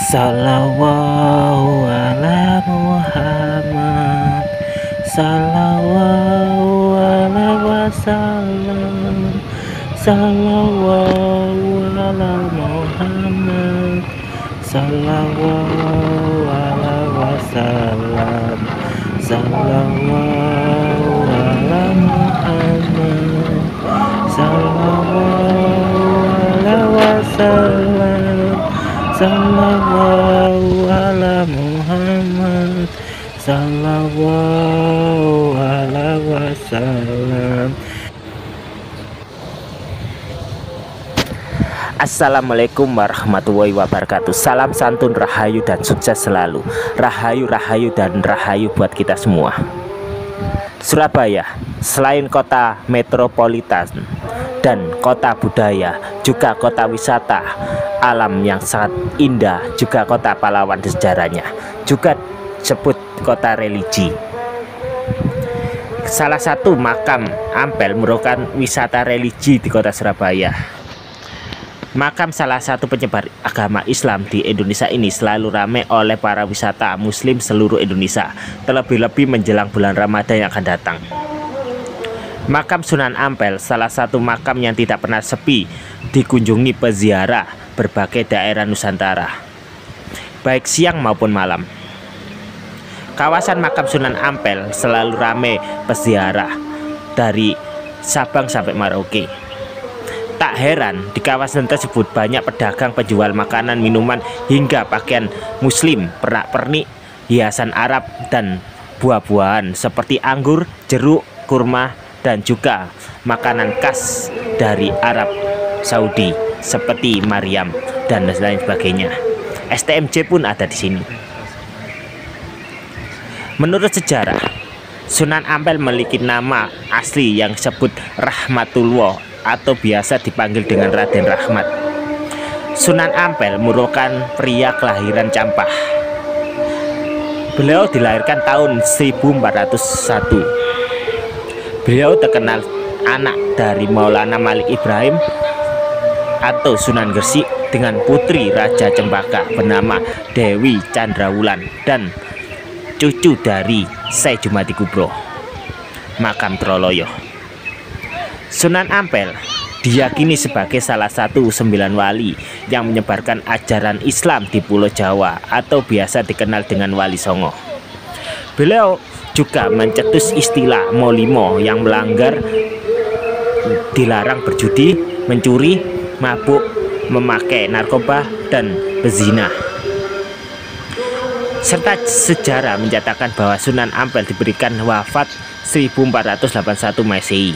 Sallallahu ala Muhammad. Sallallahu ala wasallam. Sallallahu ala Muhammad. Sallallahu ala wasallam. Sallallahu ala Muhammad. Sallallahu ala wasallam. Sallallahu ala Muhammad. Sallallahu ala wasallam. Assalamualaikum warahmatullahi wabarakatuh. Salam santun, rahayu dan sukses selalu. Rahayu, rahayu dan rahayu buat kita semua. Surabaya, selain kota metropolitan dan kota budaya, juga kota wisata alam yang sangat indah, juga kota pahlawan sejarahnya, juga disebut kota religi. Salah satu makam Ampel merupakan wisata religi di kota Surabaya. Makam salah satu penyebar agama Islam di Indonesia ini selalu ramai oleh para wisata muslim seluruh Indonesia, terlebih-lebih menjelang bulan Ramadan yang akan datang. Makam Sunan Ampel salah satu makam yang tidak pernah sepi dikunjungi peziarah berbagai daerah Nusantara, baik siang maupun malam. Kawasan makam Sunan Ampel selalu ramai peziarah dari Sabang sampai Merauke. Tak heran di kawasan tersebut banyak pedagang penjual makanan, minuman, hingga pakaian muslim, pernak-pernik, hiasan Arab, dan buah-buahan seperti anggur, jeruk, kurma, dan juga makanan khas dari Arab Saudi seperti Maryam dan lain sebagainya. STMJ pun ada di sini. Menurut sejarah, Sunan Ampel memiliki nama asli yang disebut Rahmatullah atau biasa dipanggil dengan Raden Rahmat. Sunan Ampel merupakan pria kelahiran Campah. Beliau dilahirkan tahun 1401. Beliau terkenal anak dari Maulana Malik Ibrahim atau Sunan Gresik dengan putri Raja Cempaka bernama Dewi Chandrawulan dan cucu dari Syekh Jumadi Kubro, makam Troloyo. Sunan Ampel diyakini sebagai salah satu 9 wali yang menyebarkan ajaran Islam di Pulau Jawa atau biasa dikenal dengan Wali Songo. Beliau juga mencetus istilah Molimo yang melanggar, dilarang berjudi, mencuri, mabuk, memakai narkoba, dan berzina. Serta sejarah mencatatkan bahwa Sunan Ampel diberikan wafat 1481 Masehi.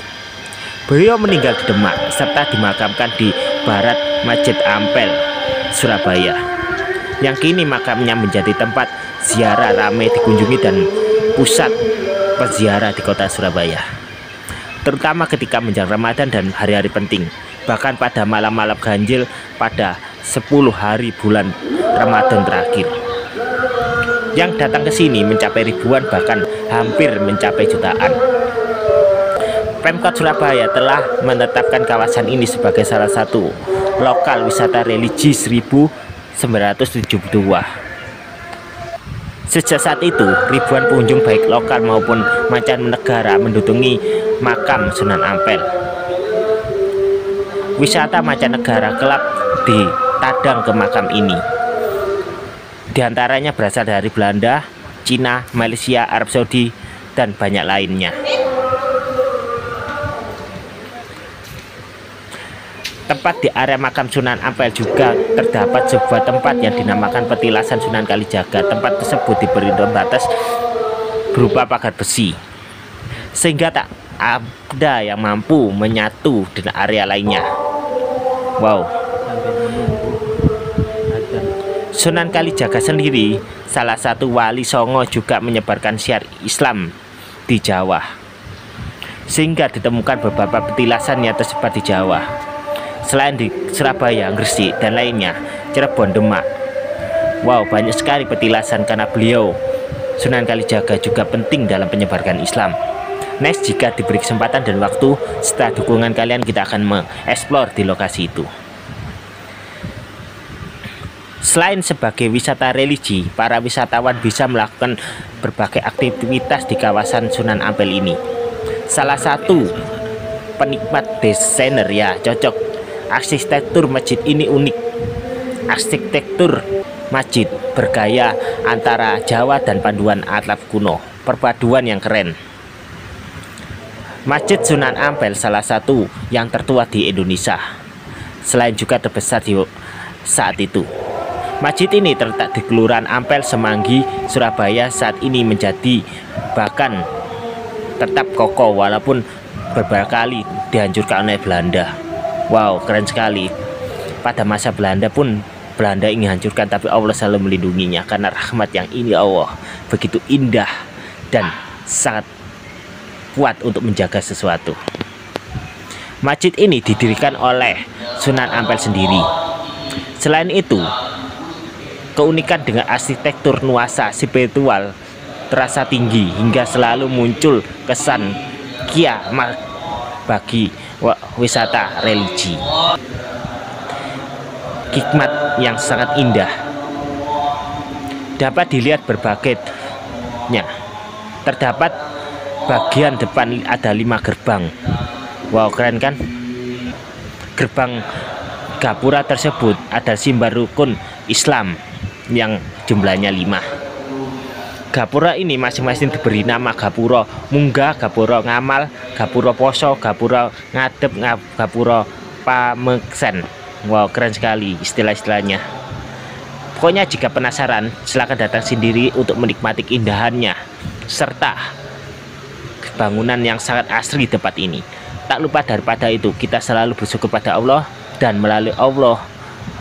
Beliau meninggal di Demak serta dimakamkan di barat Masjid Ampel, Surabaya, yang kini makamnya menjadi tempat ziarah ramai dikunjungi dan pusat peziarah di kota Surabaya, terutama ketika menjelang Ramadan dan hari-hari penting, bahkan pada malam-malam ganjil pada 10 hari bulan Ramadan terakhir. Yang datang ke sini mencapai ribuan, bahkan hampir mencapai jutaan. Pemkot Surabaya telah menetapkan kawasan ini sebagai salah satu lokal wisata religi 1972. Sejak saat itu, ribuan pengunjung baik lokal maupun mancanegara mendatangi makam Sunan Ampel. Wisata mancanegara kelak ditadang ke makam ini. Di antaranya berasal dari Belanda, Cina, Malaysia, Arab Saudi, dan banyak lainnya. Tempat di area makam Sunan Ampel juga terdapat sebuah tempat yang dinamakan Petilasan Sunan Kalijaga. Tempat tersebut diberi batas berupa pagar besi, sehingga tak ada yang mampu menyatu dengan area lainnya. Wow. Sunan Kalijaga sendiri salah satu wali Songo, juga menyebarkan syiar Islam di Jawa, sehingga ditemukan beberapa petilasan yang tersebar di Jawa. Selain di Surabaya, Gresik, dan lainnya, Cirebon, Demak. Wow, banyak sekali petilasan karena beliau Sunan Kalijaga juga penting dalam penyebarkan Islam. Next, jika diberi kesempatan dan waktu, setelah dukungan kalian, kita akan mengeksplor di lokasi itu. Selain sebagai wisata religi, para wisatawan bisa melakukan berbagai aktivitas di kawasan Sunan Ampel ini. Salah satu penikmat desainer ya cocok. Arsitektur masjid ini unik. Arsitektur masjid bergaya antara Jawa dan paduan atap kuno. Perpaduan yang keren. Masjid Sunan Ampel salah satu yang tertua di Indonesia. Selain juga terbesar di saat itu. Masjid ini terletak di Kelurahan Ampel, Semanggi, Surabaya. Saat ini menjadi bahkan tetap kokoh walaupun beberapa kali dihancurkan oleh Belanda. Wow, keren sekali. Pada masa Belanda pun Belanda ingin hancurkan, tapi Allah selalu melindunginya karena rahmat yang ini Allah begitu indah dan sangat kuat untuk menjaga sesuatu. Masjid ini didirikan oleh Sunan Ampel sendiri. Selain itu, keunikan dengan arsitektur nuansa spiritual terasa tinggi hingga selalu muncul kesan kiamat bagi wisata religi. Hikmat yang sangat indah dapat dilihat berbagainya. Terdapat bagian depan ada 5 gerbang. Wow, keren kan? Gerbang gapura tersebut ada simbol rukun Islam yang jumlahnya 5. Gapura ini masing-masing diberi nama gapura munggah, gapura ngamal, gapura poso, gapura ngadep, gapura pameksen. Wow, keren sekali istilah-istilahnya. Pokoknya jika penasaran, silakan datang sendiri untuk menikmati keindahannya serta bangunan yang sangat asri di tempat ini. Tak lupa daripada itu, kita selalu bersyukur pada Allah, dan melalui Allah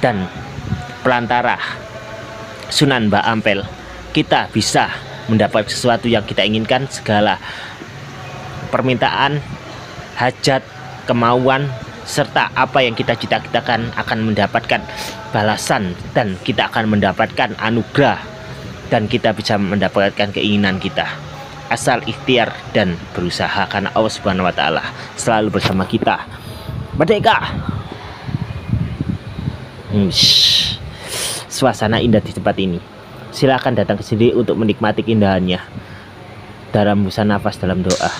dan pelantara Sunan Mbah Ampel, kita bisa mendapat sesuatu yang kita inginkan. Segala permintaan, hajat, kemauan, serta apa yang kita cita-citakan akan mendapatkan balasan, dan kita akan mendapatkan anugerah, dan kita bisa mendapatkan keinginan kita asal ikhtiar dan berusaha, karena Allah Subhanahu wa Ta'ala selalu bersama kita. Merdeka! Suasana indah di tempat ini. Silakan datang ke sini untuk menikmati keindahannya. Dalam hembusan nafas dalam doa.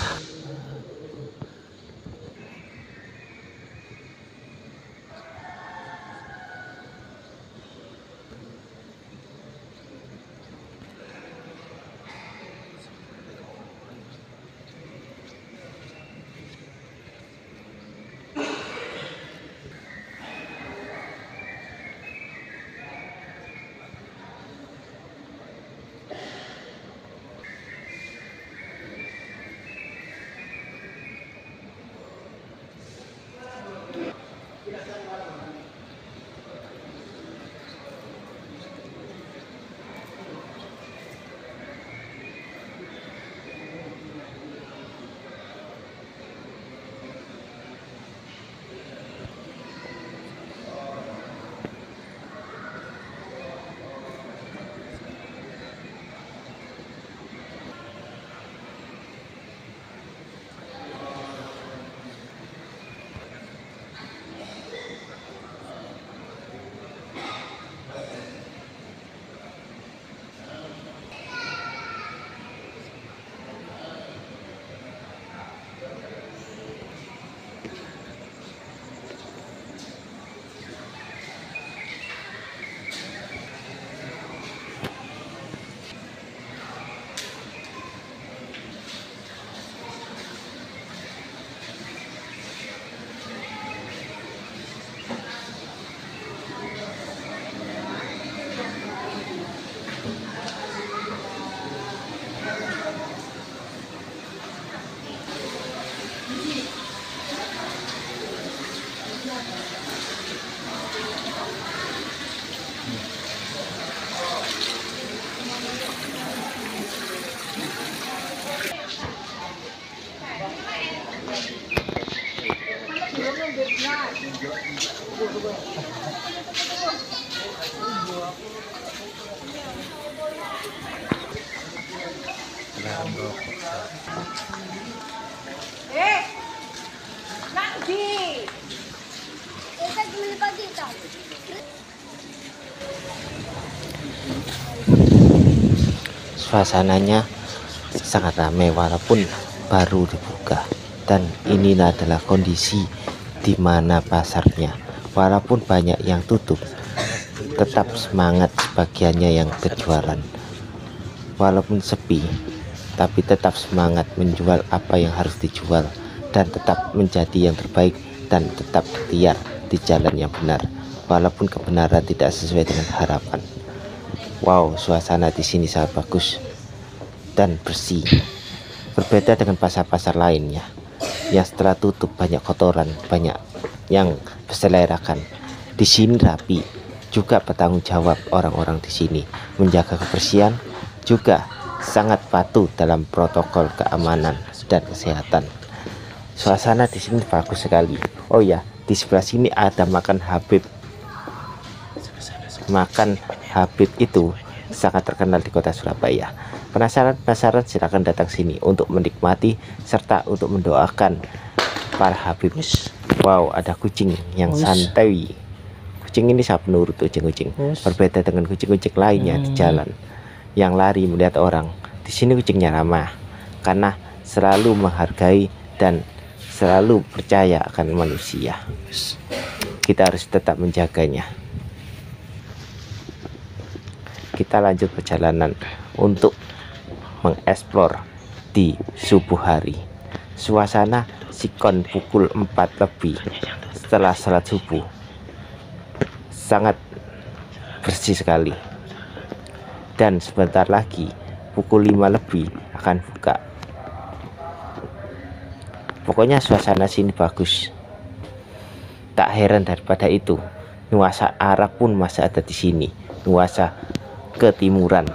Nanti. Kita gimana pagi tahu? Suasananya sangat ramai walaupun baru dibuka, dan ini adalah kondisi di mana pasarnya walaupun banyak yang tutup tetap semangat sebagiannya yang berjualan. Walaupun sepi tapi tetap semangat menjual apa yang harus dijual dan tetap menjadi yang terbaik dan tetap setia di jalan yang benar walaupun kebenaran tidak sesuai dengan harapan. Wow, suasana di sini sangat bagus dan bersih. Berbeda dengan pasar-pasar lainnya yang setelah tutup banyak kotoran, banyak yang berselerakkan. Di sini rapi, juga bertanggung jawab orang-orang di sini menjaga kebersihan, juga sangat patuh dalam protokol keamanan dan kesehatan. Suasana di sini bagus sekali. Oh ya, di sebelah sini ada makan Habib. Makan Habib itu sangat terkenal di kota Surabaya. Penasaran silahkan datang sini untuk menikmati serta untuk mendoakan para Habib. Wow, ada kucing yang santai. Kucing ini sangat penurut, kucing-kucing. Berbeda dengan kucing-kucing lainnya di jalan yang lari melihat orang. Di sini kucingnya ramah karena selalu menghargai dan selalu percaya akan manusia. Kita harus tetap menjaganya. Kita lanjut perjalanan untuk mengeksplor di subuh hari. Suasana sikon pukul 4 lebih setelah salat subuh sangat bersih sekali, dan sebentar lagi pukul 5 lebih akan buka. Pokoknya suasana sini bagus. Tak heran daripada itu, nuansa Arab pun masih ada di sini. Nuansa ketimuran.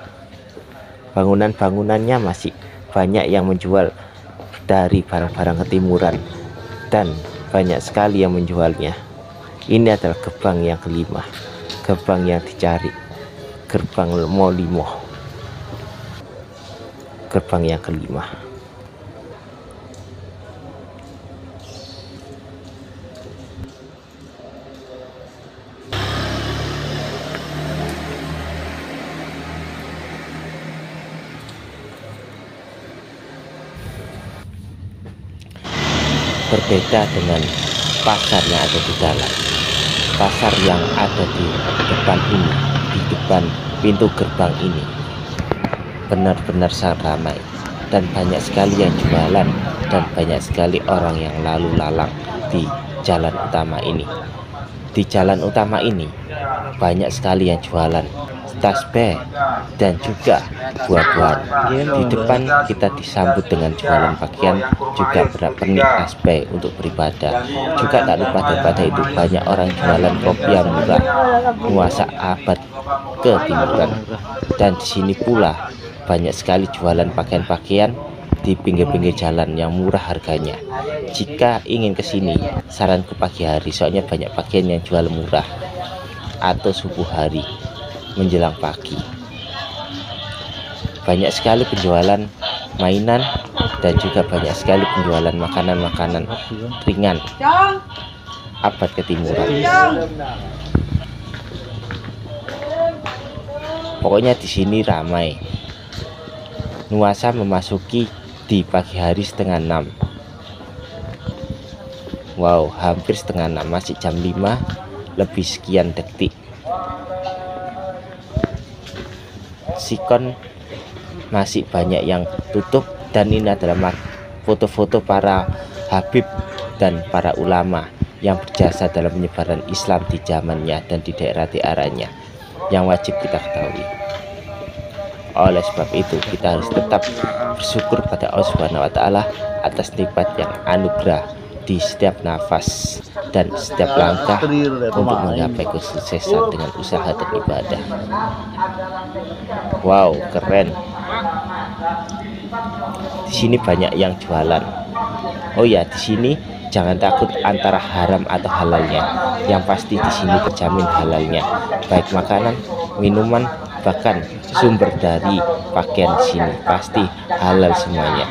Bangunan-bangunannya masih banyak yang menjual dari barang-barang ketimuran dan banyak sekali yang menjualnya. Ini adalah gerbang yang kelima, gerbang yang dicari, gerbang Molimoh, gerbang yang kelima. Berbeda dengan pasar yang ada di dalam. Pasar yang ada di depan ini, di depan pintu gerbang ini, benar-benar sangat ramai dan banyak sekali yang jualan dan banyak sekali orang yang lalu lalang di jalan utama ini. Di jalan utama ini banyak sekali yang jualan tasbih dan juga buah-buahan. Di depan kita disambut dengan jualan pakaian, juga pernik tasbih untuk beribadah. Juga tak lupa daripada itu banyak orang jualan kopi yang murah, nuansa abad ketimuran. Dan di sini pula banyak sekali jualan pakaian-pakaian di pinggir-pinggir jalan yang murah harganya. Jika ingin ke sini, saranku pagi hari, soalnya banyak pakaian yang jual murah, atau subuh hari menjelang pagi. Banyak sekali penjualan mainan dan juga banyak sekali penjualan makanan-makanan ringan abad ketimuran. Pokoknya di sini ramai. Nuansa memasuki di pagi hari setengah 6. Wow, hampir setengah 6, masih jam 5 lebih sekian detik. Sikon masih banyak yang tutup, dan ini adalah foto-foto para habib dan para ulama yang berjasa dalam penyebaran Islam di zamannya dan di daerah-daerahnya yang wajib kita ketahui. Oleh sebab itu kita harus tetap bersyukur pada Allah Subhanahu wa Ta'ala atas nikmat yang anugerah di setiap nafas dan setiap langkah untuk menggapai kesuksesan dengan usaha dan ibadah. Wow, keren. Di sini banyak yang jualan. Oh ya, di sini jangan takut antara haram atau halalnya. Yang pasti di sini terjamin halalnya, baik makanan, minuman, bahkan sumber dari pakaian di sini pasti halal semuanya.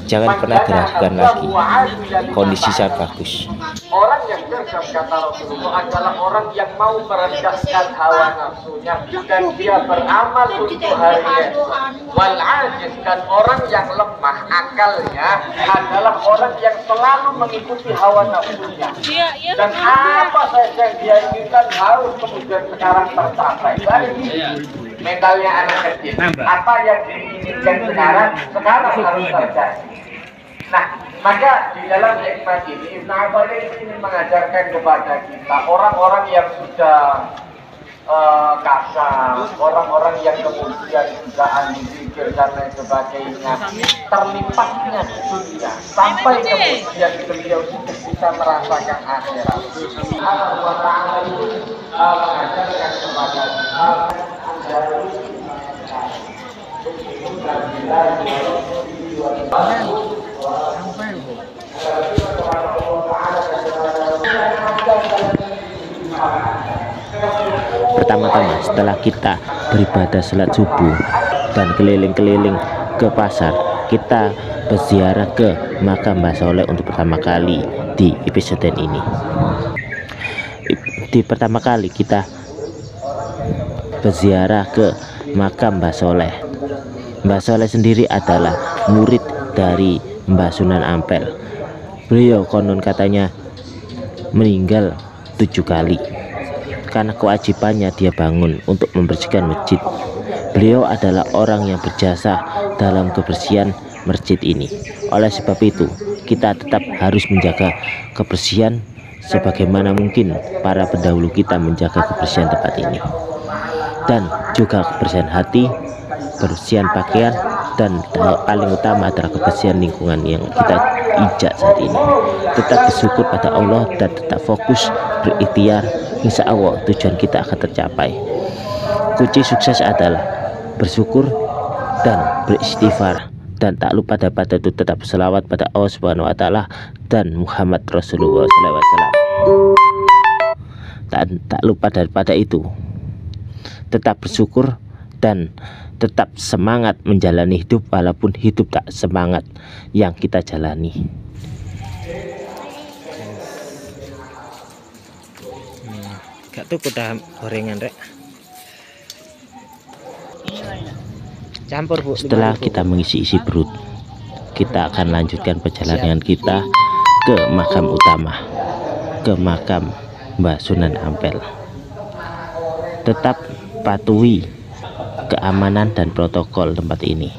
Jangan pernah diragukan lagi. Kondisi sangat bagus. Orang yang cerdas, kata Rasulullah, adalah orang yang mau merendahkan hawa nafsunya dan dia beramal untuk hari esok. Wal ajiz, dan orang yang lemah akalnya adalah orang yang selalu mengikuti hawa nafsunya. Dan apa saja yang dia inginkan harus kemudian sekarang tercapai. Mentalnya anak kecil. Apa yang diinginkan sekarang harus terjadi. Nah, maka di dalam hikmah ini Ibnu Abbas ini mengajarkan kepada kita orang-orang yang sudah kasar, orang-orang yang kemudian juga anjir dan lain sebagainya, terlipatnya di dunia sampai kemudian beliau sudah bisa merasakan akhirat. Allah Ta'ala itu mengajarkan kepada Pertama-tama setelah kita beribadah salat subuh dan keliling-keliling ke pasar, kita berziarah ke makam Mbah Soleh untuk pertama kali di episode ini. Di pertama kali kita berziarah ke makam Mbah Soleh. Mbah Soleh sendiri adalah murid dari Mbah Sunan Ampel. Beliau konon katanya meninggal 7 kali karena kewajibannya dia bangun untuk membersihkan masjid. Beliau adalah orang yang berjasa dalam kebersihan masjid ini. Oleh sebab itu, kita tetap harus menjaga kebersihan sebagaimana mungkin para pendahulu kita menjaga kebersihan tempat ini. Dan juga kebersihan hati, kebersihan pakaian, dan paling utama adalah kebersihan lingkungan yang kita injak saat ini. Tetap bersyukur pada Allah dan tetap fokus berikhtiar. Insya Allah tujuan kita akan tercapai. Kunci sukses adalah bersyukur dan beristighfar, dan tak lupa dapat itu tetap selawat pada Allah Subhanahu Wa Taala dan Muhammad Rasulullah SAW. Tak lupa daripada itu tetap bersyukur dan tetap semangat menjalani hidup walaupun hidup tak semangat yang kita jalani. Gak tuh udah gorengan rek. Campur Bu. Setelah kita mengisi-isi perut, kita akan lanjutkan perjalanan kita ke makam utama, ke makam Mbah Sunan Ampel. Tetap patuhi keamanan dan protokol tempat ini,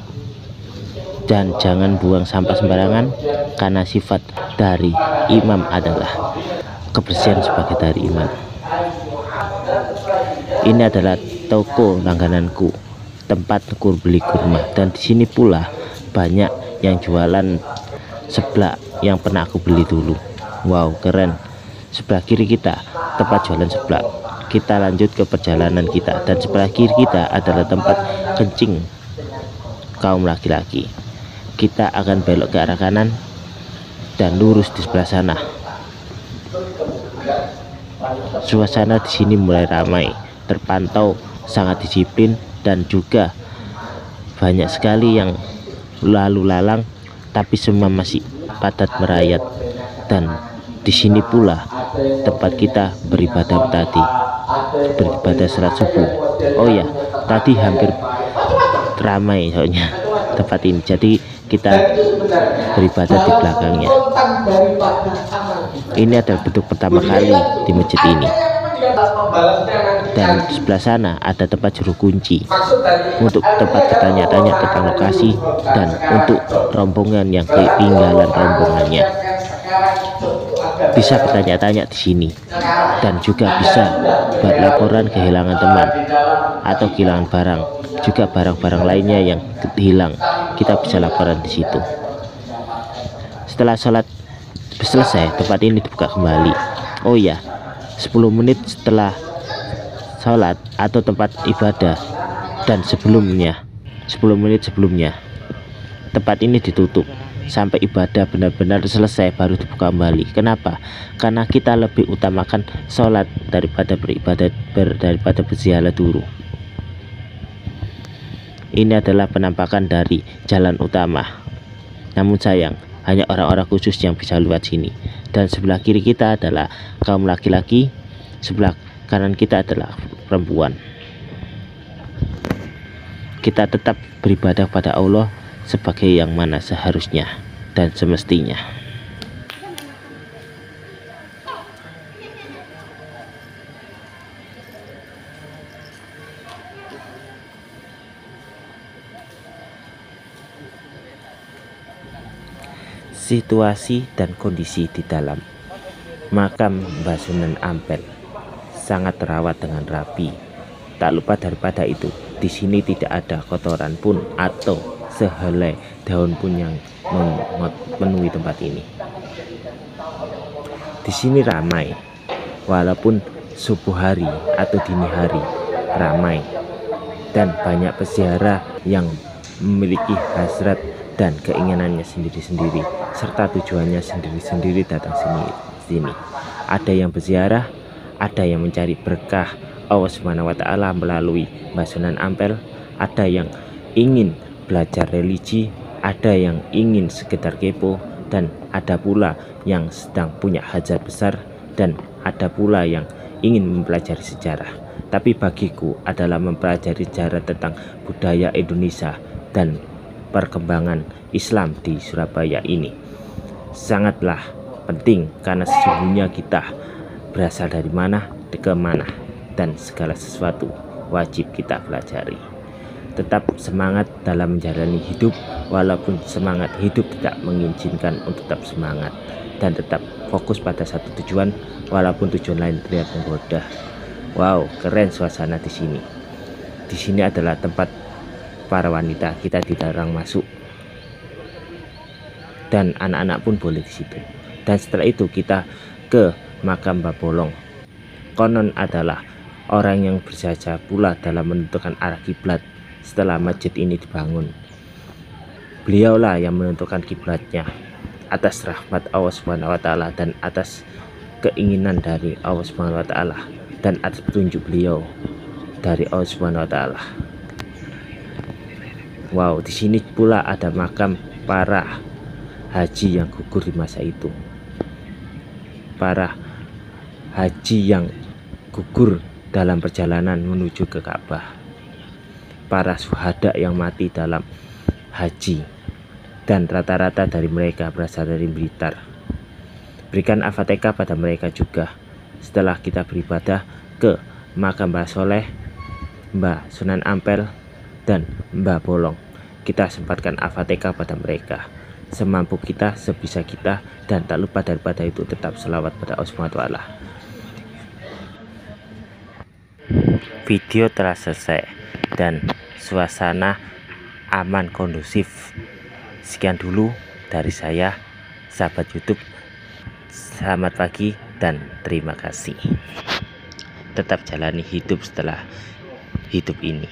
dan jangan buang sampah sembarangan, karena sifat dari imam adalah kebersihan sebagai dari iman. Ini adalah toko langgananku, tempatku beli kurma, dan di sini pula banyak yang jualan seblak yang pernah aku beli dulu. Wow, keren. Sebelah kiri kita tempat jualan seblak. Kita lanjut ke perjalanan kita, dan sebelah kiri kita adalah tempat kencing kaum laki-laki. Kita akan belok ke arah kanan dan lurus di sebelah sana. Suasana di sini mulai ramai, terpantau sangat disiplin, dan juga banyak sekali yang lalu lalang, tapi semua masih padat merayat. Dan di sini pula tempat kita beribadah tadi, beribadah salat subuh. Oh ya, tadi hampir ramai soalnya tempat ini, jadi kita beribadah di belakangnya. Ini adalah bentuk pertama kali di masjid ini. Dan di sebelah sana ada tempat juru kunci untuk tempat bertanya-tanya tentang lokasi, dan untuk rombongan yang ketinggalan rombongannya bisa bertanya-tanya di sini, dan juga bisa buat laporan kehilangan teman atau kehilangan barang, juga barang-barang lainnya yang hilang, kita bisa laporan di situ. Setelah sholat selesai, tempat ini dibuka kembali. Oh ya, 10 menit setelah sholat atau tempat ibadah, dan 10 menit sebelumnya tempat ini ditutup sampai ibadah benar-benar selesai, baru dibuka kembali. Kenapa? Karena kita lebih utamakan sholat daripada beribadah, daripada berziarah dulu. Ini adalah penampakan dari jalan utama Namun sayang, hanya orang-orang khusus yang bisa lewat sini. Dan sebelah kiri kita adalah kaum laki-laki, sebelah kanan kita adalah perempuan. Kita tetap beribadah pada Allah sebagai yang mana seharusnya dan semestinya. Situasi dan kondisi di dalam makam Mbah Sunan Ampel sangat terawat dengan rapi. Tak lupa daripada itu, di sini tidak ada kotoran pun atau sehelai daun pun yang memenuhi tempat ini. Di sini ramai, walaupun subuh hari atau dini hari ramai, dan banyak peziarah yang memiliki hasrat dan keinginannya sendiri-sendiri serta tujuannya sendiri-sendiri datang sini. Ada yang berziarah, ada yang mencari berkah Allah Subhanahu wa Ta'ala melalui Mbah Sunan Ampel, ada yang ingin belajar religi, ada yang ingin sekedar kepo, dan ada pula yang sedang punya hajat besar, dan ada pula yang ingin mempelajari sejarah. Tapi bagiku adalah mempelajari sejarah tentang budaya Indonesia dan perkembangan Islam di Surabaya ini sangatlah penting, karena sesungguhnya kita berasal dari mana ke mana, dan segala sesuatu wajib kita pelajari. Tetap semangat dalam menjalani hidup, walaupun semangat hidup tidak mengizinkan untuk tetap semangat, dan tetap fokus pada satu tujuan walaupun tujuan lain terlihat menggoda. Wow, keren suasana di sini. Di sini adalah tempat para wanita, kita dilarang masuk, dan anak-anak pun boleh di situ. Dan setelah itu kita ke makam Mbah Bolong. Konon adalah orang yang berjasa pula dalam menentukan arah kiblat setelah masjid ini dibangun. Beliaulah yang menentukan kiblatnya atas rahmat Allah Subhanahu wa Ta'ala, dan atas keinginan dari Allah Subhanahu wa Ta'ala, dan atas petunjuk beliau dari Allah Subhanahu wa Ta'ala. Wow, di sini pula ada makam para haji yang gugur di masa itu. Para haji yang gugur dalam perjalanan menuju ke Ka'bah. Para syuhada yang mati dalam haji, dan rata-rata dari mereka berasal dari Blitar. Berikan Al-Fatihah pada mereka juga. Setelah kita beribadah ke makam Mbah Soleh, Mbah Sunan Ampel, dan Mbah Bolong, kita sempatkan Al-Fatihah pada mereka semampu kita, sebisa kita, dan tak lupa daripada itu tetap selawat pada Allah Subhanahu wa Ta'ala. Video telah selesai dan suasana aman kondusif. Sekian dulu dari saya, sahabat YouTube. Selamat pagi dan terima kasih. Tetap jalani hidup setelah hidup ini.